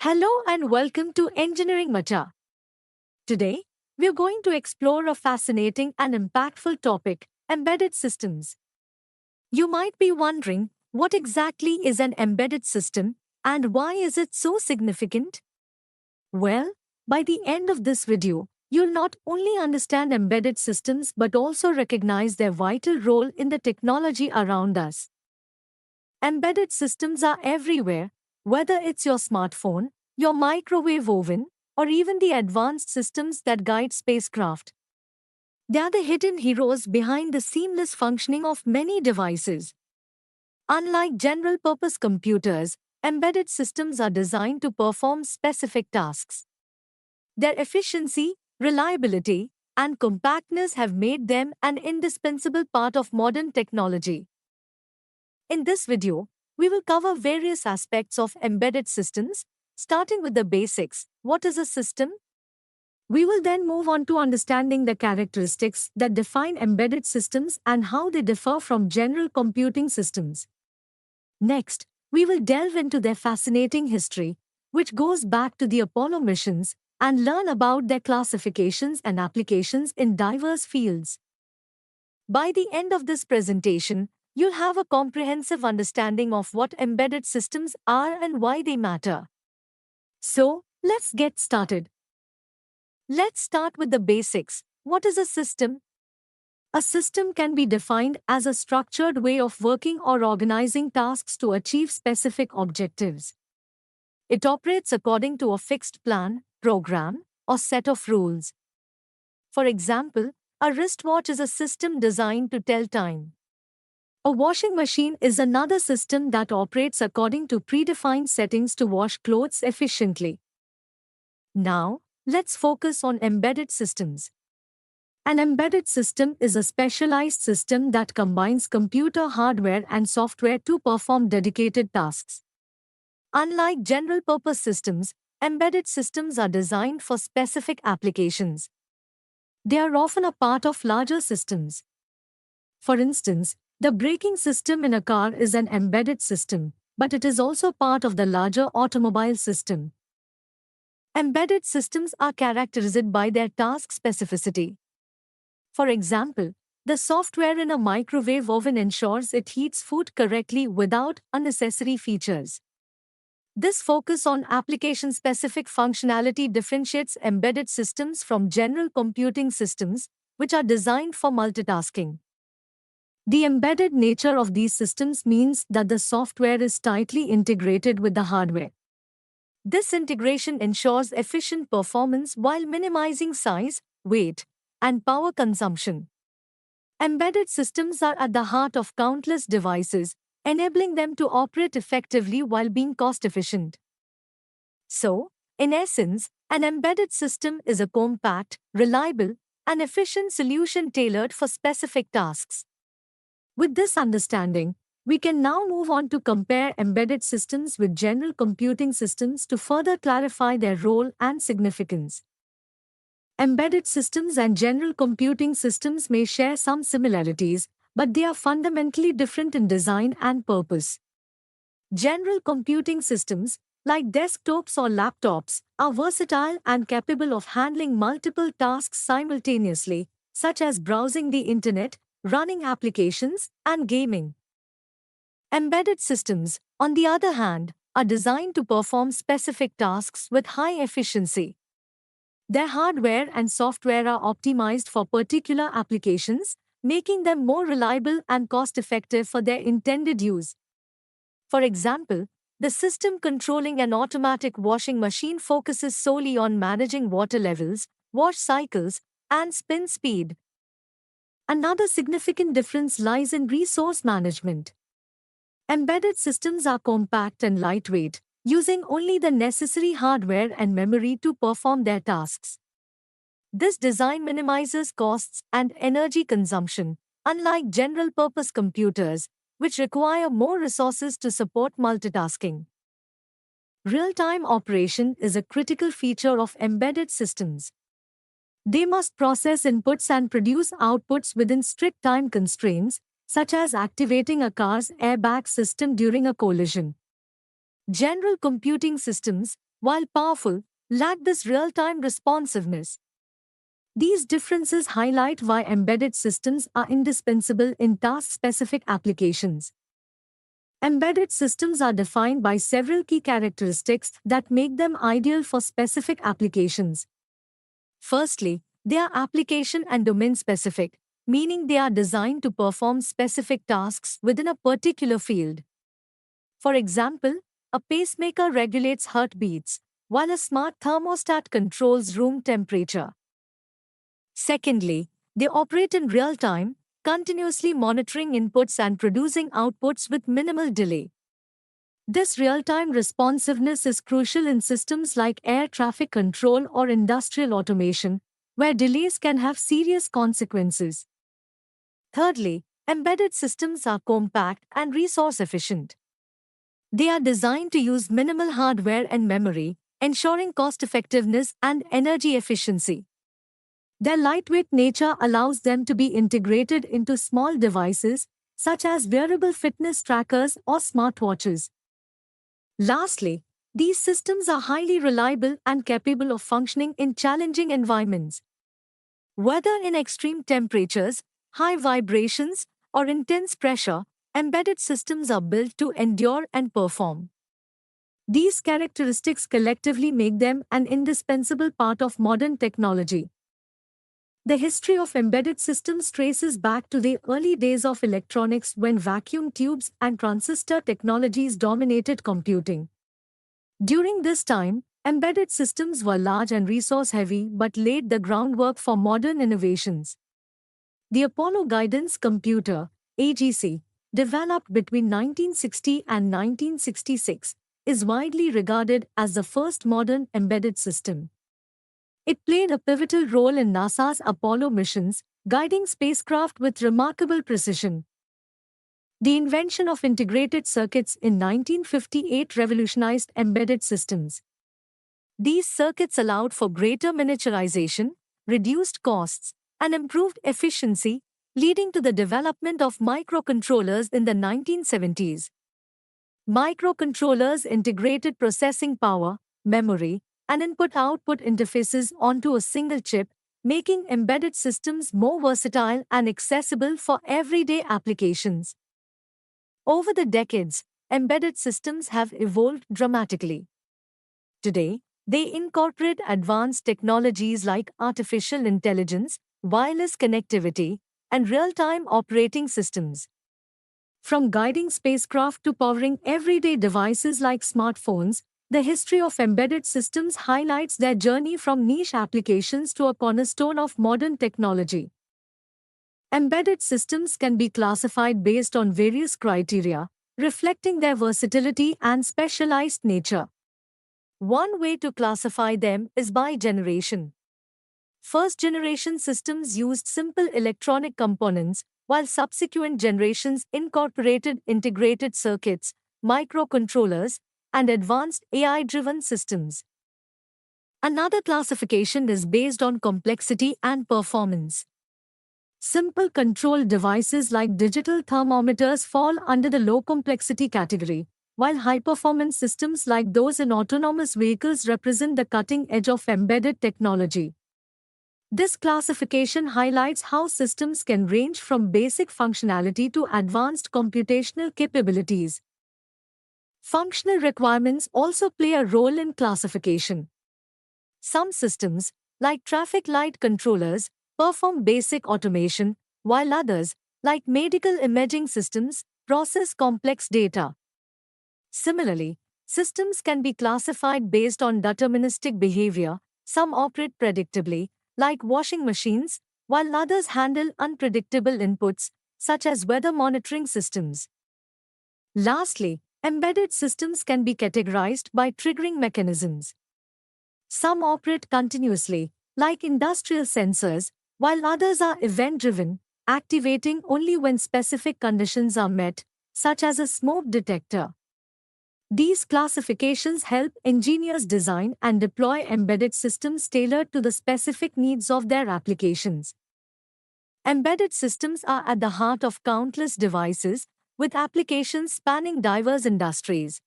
Hello and welcome to Engineering Macha. Today, we're going to explore a fascinating and impactful topic, embedded systems. You might be wondering, what exactly is an embedded system and why is it so significant? Well, by the end of this video, you'll not only understand embedded systems but also recognize their vital role in the technology around us. Embedded systems are everywhere, whether it's your smartphone, your microwave oven, or even the advanced systems that guide spacecraft. They are the hidden heroes behind the seamless functioning of many devices. Unlike general purpose computers, embedded systems are designed to perform specific tasks. Their efficiency, reliability, and compactness have made them an indispensable part of modern technology. In this video, we will cover various aspects of embedded systems, starting with the basics. What is a system? We will then move on to understanding the characteristics that define embedded systems and how they differ from general computing systems. Next, we will delve into their fascinating history, which goes back to the Apollo missions, and learn about their classifications and applications in diverse fields. By the end of this presentation, you'll have a comprehensive understanding of what embedded systems are and why they matter. So, let's get started. Let's start with the basics. What is a system? A system can be defined as a structured way of working or organizing tasks to achieve specific objectives. It operates according to a fixed plan, program, or set of rules. For example, a wristwatch is a system designed to tell time. A washing machine is another system that operates according to predefined settings to wash clothes efficiently. Now, let's focus on embedded systems. An embedded system is a specialized system that combines computer hardware and software to perform dedicated tasks. Unlike general-purpose systems, embedded systems are designed for specific applications. They are often a part of larger systems. For instance, the braking system in a car is an embedded system, but it is also part of the larger automobile system. Embedded systems are characterized by their task specificity. For example, the software in a microwave oven ensures it heats food correctly without unnecessary features. This focus on application-specific functionality differentiates embedded systems from general computing systems, which are designed for multitasking. The embedded nature of these systems means that the software is tightly integrated with the hardware. This integration ensures efficient performance while minimizing size, weight, and power consumption. Embedded systems are at the heart of countless devices, enabling them to operate effectively while being cost-efficient. So, in essence, an embedded system is a compact, reliable, and efficient solution tailored for specific tasks. With this understanding, we can now move on to compare embedded systems with general computing systems to further clarify their role and significance. Embedded systems and general computing systems may share some similarities, but they are fundamentally different in design and purpose. General computing systems, like desktops or laptops, are versatile and capable of handling multiple tasks simultaneously, such as browsing the internet, running applications, and gaming. Embedded systems, on the other hand, are designed to perform specific tasks with high efficiency. Their hardware and software are optimized for particular applications, making them more reliable and cost-effective for their intended use. For example, the system controlling an automatic washing machine focuses solely on managing water levels, wash cycles, and spin speed. Another significant difference lies in resource management. Embedded systems are compact and lightweight, using only the necessary hardware and memory to perform their tasks. This design minimizes costs and energy consumption, unlike general-purpose computers, which require more resources to support multitasking. Real-time operation is a critical feature of embedded systems. They must process inputs and produce outputs within strict time constraints, such as activating a car's airbag system during a collision. General computing systems, while powerful, lack this real-time responsiveness. These differences highlight why embedded systems are indispensable in task-specific applications. Embedded systems are defined by several key characteristics that make them ideal for specific applications. Firstly, they are application and domain specific, meaning they are designed to perform specific tasks within a particular field. For example, a pacemaker regulates heartbeats, while a smart thermostat controls room temperature. Secondly, they operate in real time, continuously monitoring inputs and producing outputs with minimal delay. This real-time responsiveness is crucial in systems like air traffic control or industrial automation, where delays can have serious consequences. Thirdly, embedded systems are compact and resource efficient. They are designed to use minimal hardware and memory, ensuring cost-effectiveness and energy efficiency. Their lightweight nature allows them to be integrated into small devices, such as wearable fitness trackers or smartwatches. Lastly, these systems are highly reliable and capable of functioning in challenging environments. Whether in extreme temperatures, high vibrations, or intense pressure, embedded systems are built to endure and perform. These characteristics collectively make them an indispensable part of modern technology. The history of embedded systems traces back to the early days of electronics when vacuum tubes and transistor technologies dominated computing. During this time, embedded systems were large and resource-heavy but laid the groundwork for modern innovations. The Apollo Guidance Computer, AGC, developed between 1960 and 1966, is widely regarded as the first modern embedded system. It played a pivotal role in NASA's Apollo missions, guiding spacecraft with remarkable precision. The invention of integrated circuits in 1958 revolutionized embedded systems. These circuits allowed for greater miniaturization, reduced costs, and improved efficiency, leading to the development of microcontrollers in the 1970s. Microcontrollers integrated processing power, memory, and input-output interfaces onto a single chip, making embedded systems more versatile and accessible for everyday applications. Over the decades, embedded systems have evolved dramatically. Today, they incorporate advanced technologies like artificial intelligence, wireless connectivity, and real-time operating systems. From guiding spacecraft to powering everyday devices like smartphones, the history of embedded systems highlights their journey from niche applications to a cornerstone of modern technology. Embedded systems can be classified based on various criteria, reflecting their versatility and specialized nature. One way to classify them is by generation. First-generation systems used simple electronic components, while subsequent generations incorporated integrated circuits, microcontrollers, and advanced AI-driven systems. Another classification is based on complexity and performance. Simple control devices like digital thermometers fall under the low-complexity category, while high-performance systems like those in autonomous vehicles represent the cutting edge of embedded technology. This classification highlights how systems can range from basic functionality to advanced computational capabilities. Functional requirements also play a role in classification. Some systems, like traffic light controllers, perform basic automation, while others, like medical imaging systems, process complex data. Similarly, systems can be classified based on deterministic behavior. Some operate predictably, like washing machines, while others handle unpredictable inputs, such as weather monitoring systems. Lastly, embedded systems can be categorized by triggering mechanisms. Some operate continuously, like industrial sensors, while others are event-driven, activating only when specific conditions are met, such as a smoke detector. These classifications help engineers design and deploy embedded systems tailored to the specific needs of their applications. Embedded systems are at the heart of countless devices, with applications spanning diverse industries.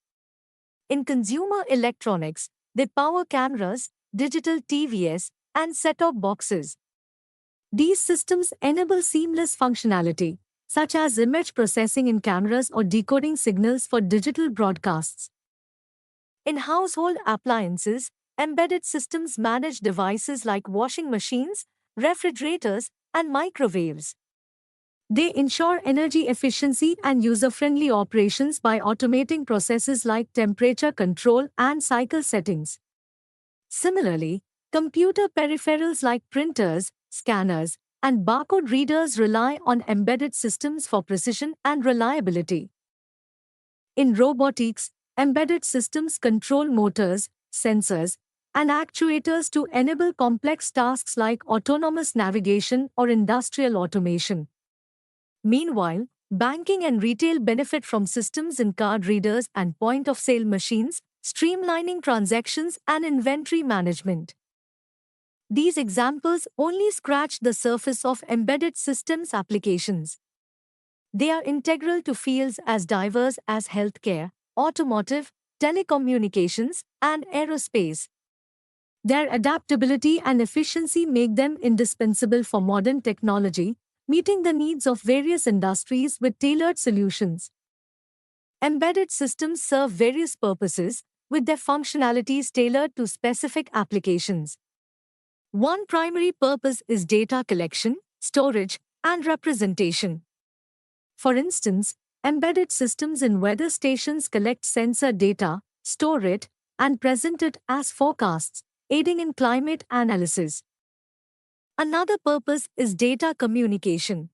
In consumer electronics, They power cameras, digital TVs, and set-top boxes. These systems enable seamless functionality, such as image processing in cameras or decoding signals for digital broadcasts. In household appliances, embedded systems manage devices like washing machines, refrigerators, and microwaves. They ensure energy efficiency and user-friendly operations by automating processes like temperature control and cycle settings. Similarly, computer peripherals like printers, scanners, and barcode readers rely on embedded systems for precision and reliability. In robotics, embedded systems control motors, sensors, and actuators to enable complex tasks like autonomous navigation or industrial automation. Meanwhile, banking and retail benefit from systems in card readers and point-of-sale machines, streamlining transactions and inventory management. These examples only scratch the surface of embedded systems applications. They are integral to fields as diverse as healthcare, automotive, telecommunications, and aerospace. Their adaptability and efficiency make them indispensable for modern technology, meeting the needs of various industries with tailored solutions. Embedded systems serve various purposes, with their functionalities tailored to specific applications. One primary purpose is data collection, storage, and representation. For instance, embedded systems in weather stations collect sensor data, store it, and present it as forecasts, aiding in climate analysis. Another purpose is data communication.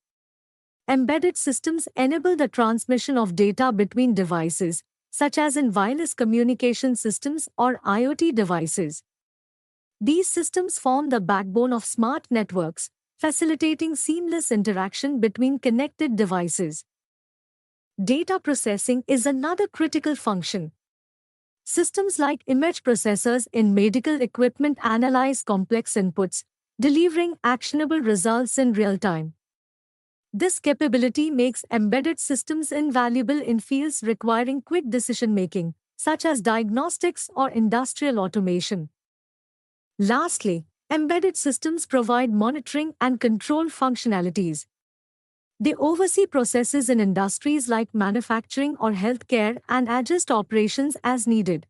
Embedded systems enable the transmission of data between devices, such as in wireless communication systems or IoT devices. These systems form the backbone of smart networks, facilitating seamless interaction between connected devices. Data processing is another critical function. Systems like image processors in medical equipment analyze complex inputs, delivering actionable results in real time. This capability makes embedded systems invaluable in fields requiring quick decision-making, such as diagnostics or industrial automation. Lastly, embedded systems provide monitoring and control functionalities. They oversee processes in industries like manufacturing or healthcare and adjust operations as needed.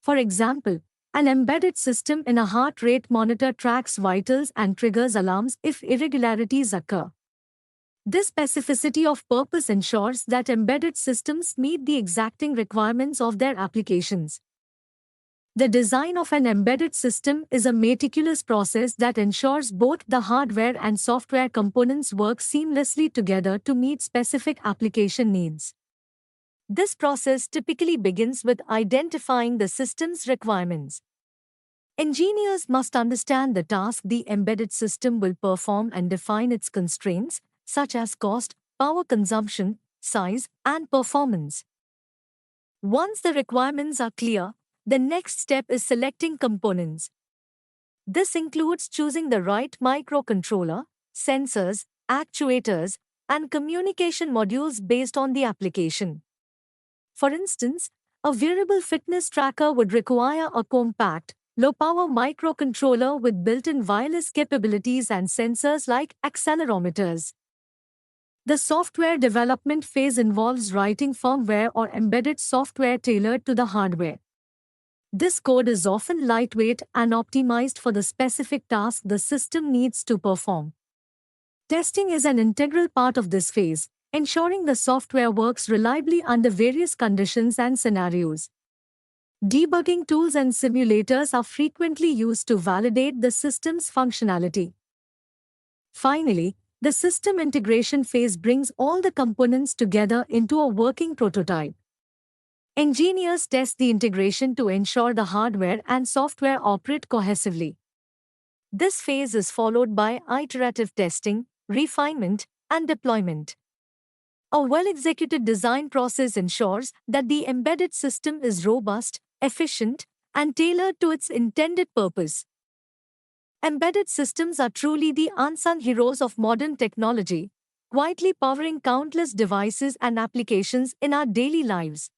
For example, an embedded system in a heart rate monitor tracks vitals and triggers alarms if irregularities occur. This specificity of purpose ensures that embedded systems meet the exacting requirements of their applications. The design of an embedded system is a meticulous process that ensures both the hardware and software components work seamlessly together to meet specific application needs. This process typically begins with identifying the system's requirements. Engineers must understand the task the embedded system will perform and define its constraints, such as cost, power consumption, size, and performance. Once the requirements are clear, the next step is selecting components. This includes choosing the right microcontroller, sensors, actuators, and communication modules based on the application. For instance, a wearable fitness tracker would require a compact, low-power microcontroller with built-in wireless capabilities and sensors like accelerometers. The software development phase involves writing firmware or embedded software tailored to the hardware. This code is often lightweight and optimized for the specific task the system needs to perform. Testing is an integral part of this phase, ensuring the software works reliably under various conditions and scenarios. Debugging tools and simulators are frequently used to validate the system's functionality. Finally, the system integration phase brings all the components together into a working prototype. Engineers test the integration to ensure the hardware and software operate cohesively. This phase is followed by iterative testing, refinement, and deployment. A well-executed design process ensures that the embedded system is robust, efficient, and tailored to its intended purpose. Embedded systems are truly the unsung heroes of modern technology, quietly powering countless devices and applications in our daily lives.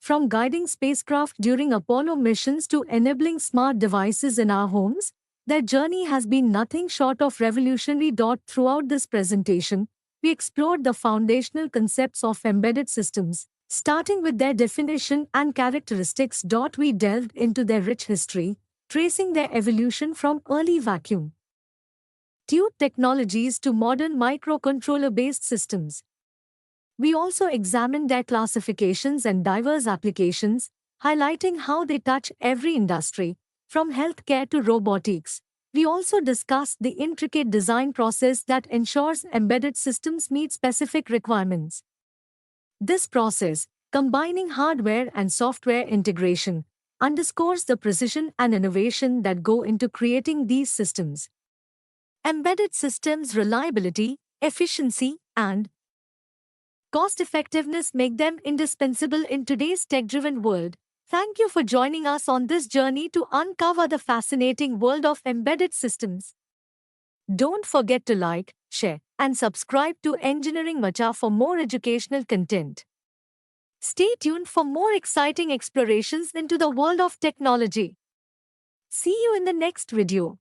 From guiding spacecraft during Apollo missions to enabling smart devices in our homes, their journey has been nothing short of revolutionary. Throughout this presentation, we explored the foundational concepts of embedded systems, starting with their definition and characteristics. We delved into their rich history, tracing their evolution from early vacuum tube technologies to modern microcontroller-based systems. We also examined their classifications and diverse applications, highlighting how they touch every industry, from healthcare to robotics. We also discussed the intricate design process that ensures embedded systems meet specific requirements. This process, combining hardware and software integration, underscores the precision and innovation that go into creating these systems. Embedded systems' reliability, efficiency, and cost effectiveness make them indispensable in today's tech-driven world. Thank you for joining us on this journey to uncover the fascinating world of embedded systems. Don't forget to like, share, and subscribe to Engineering Macha for more educational content. Stay tuned for more exciting explorations into the world of technology. See you in the next video.